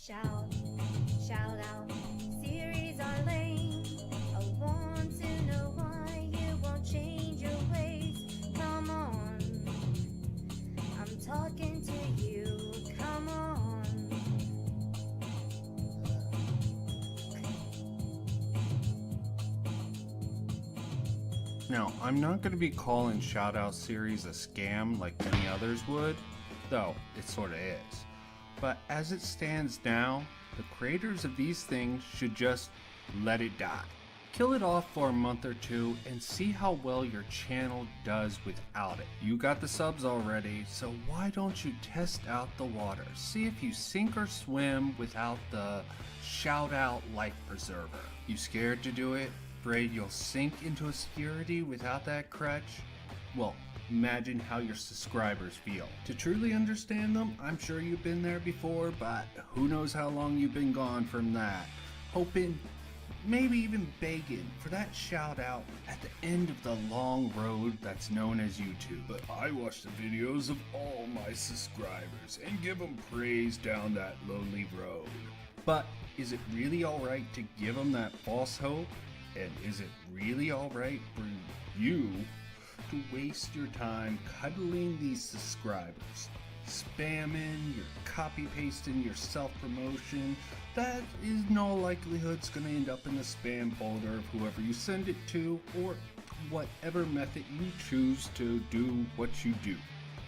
Shout out, series are lame. I want to know why you won't change your ways. Come on, I'm talking to you. Come on. Now, I'm not going to be calling Shoutout series a scam like many others would, though it sorta is. But as it stands now, the creators of these things should just let it die. Kill it off for a month or two and see how well your channel does without it. You got the subs already, so why don't you test out the water? See if you sink or swim without the Shoutout life preserver. You scared to do it? Afraid you'll sink into obscurity without that crutch? Well, imagine how your subscribers feel. To truly understand them, I'm sure you've been there before, but who knows how long you've been gone from that. Hoping, maybe even begging for that shout out at the end of the long road that's known as YouTube. But I watch the videos of all my subscribers and give them praise down that lonely road. But is it really alright to give them that false hope? And is it really alright for you to waste your time cuddling these subscribers, spamming, you're copy pasting your self-promotion? That is in all likelihood going to end up in the spam folder of whoever you send it to, or whatever method you choose to do what you do.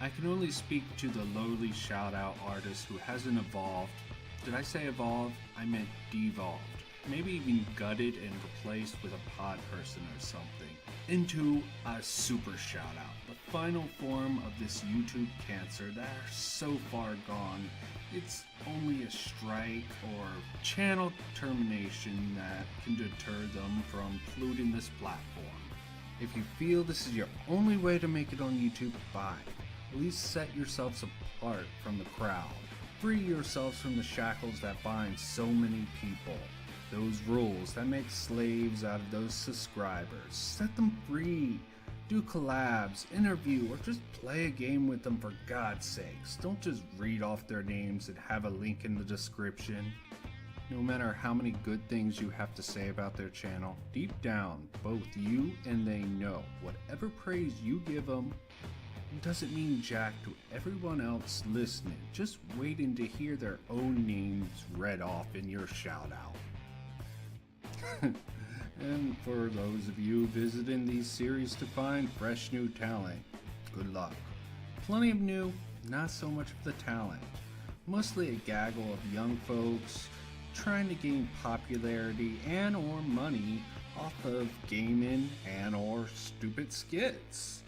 I can only speak to the lowly shoutout artist who hasn't evolved. Did I say evolved? I meant devolved. Maybe even gutted and replaced with a pod person or something, into a super shout out, the final form of this YouTube cancer that are so far gone, it's only a strike or channel termination that can deter them from polluting this platform. If you feel this is your only way to make it on YouTube, fine. At least set yourselves apart from the crowd. Free yourselves from the shackles that bind so many people. Those rules that make slaves out of those subscribers. Set them free. Do collabs, interview, or just play a game with them for God's sakes. Don't just read off their names and have a link in the description. No matter how many good things you have to say about their channel, deep down, both you and they know whatever praise you give them doesn't mean jack to everyone else listening, just waiting to hear their own names read off in your shout out. And for those of you visiting these series to find fresh new talent, good luck. Plenty of new, not so much of the talent. Mostly a gaggle of young folks trying to gain popularity and or money off of gaming and or stupid skits.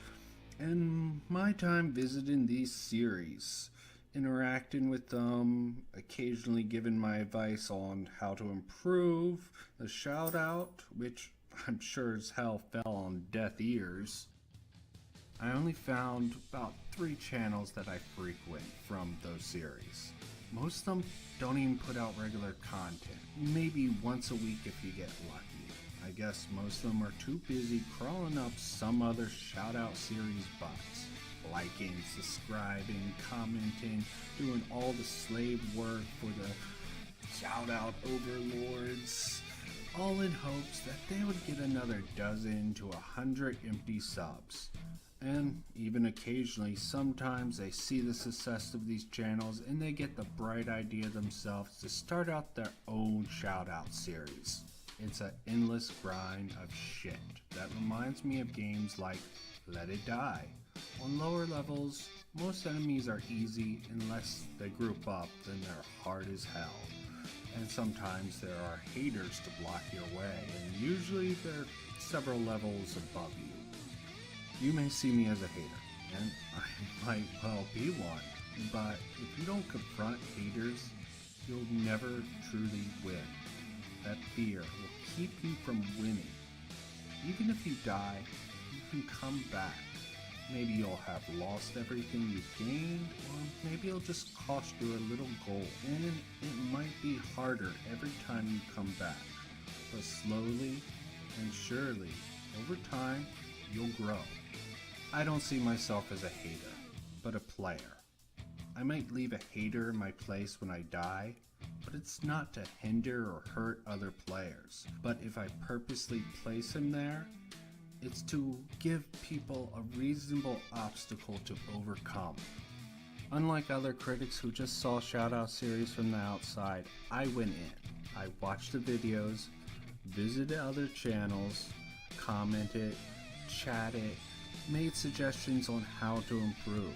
And my time visiting these series, interacting with them, occasionally giving my advice on how to improve the shout out, which I'm sure as hell fell on deaf ears. I only found about 3 channels that I frequent from those series. Most of them don't even put out regular content, maybe once a week if you get lucky. I guess most of them are too busy crawling up some other shout out series butts. Liking, subscribing, commenting, doing all the slave work for the shout out overlords, all in hopes that they would get another dozen to 100 empty subs. And even occasionally, sometimes they see the success of these channels and they get the bright idea themselves to start out their own shout out series. It's an endless grind of shit that reminds me of games like Let It Die. On lower levels, most enemies are easy unless they group up, then they're hard as hell. And sometimes there are haters to block your way, and usually they're several levels above you. You may see me as a hater, and I might well be one, but if you don't confront haters, you'll never truly win. That fear will keep you from winning. Even if you die, you can come back. Maybe you'll have lost everything you've gained, or maybe it'll just cost you a little gold, and it might be harder every time you come back. But slowly and surely, over time, you'll grow. I don't see myself as a hater, but a player. I might leave a hater in my place when I die, but it's not to hinder or hurt other players. But if I purposely place him there, it's to give people a reasonable obstacle to overcome. Unlike other critics who just saw Shoutout series from the outside, I went in. I watched the videos, visited other channels, commented, chatted, made suggestions on how to improve.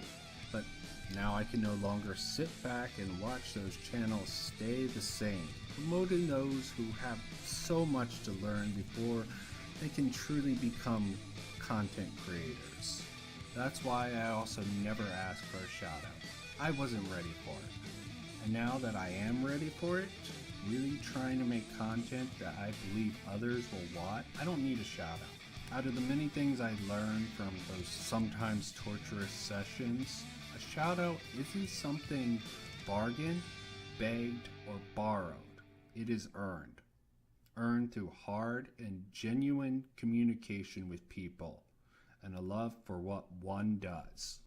But now I can no longer sit back and watch those channels stay the same, promoting those who have so much to learn before they can truly become content creators. That's why I also never asked for a shout out. I wasn't ready for it. And now that I am ready for it, really trying to make content that I believe others will want, I don't need a shout out. Out of the many things I learned from those sometimes torturous sessions, a shout out isn't something bargained, begged, or borrowed. It is earned. Earned through hard and genuine communication with people and a love for what one does.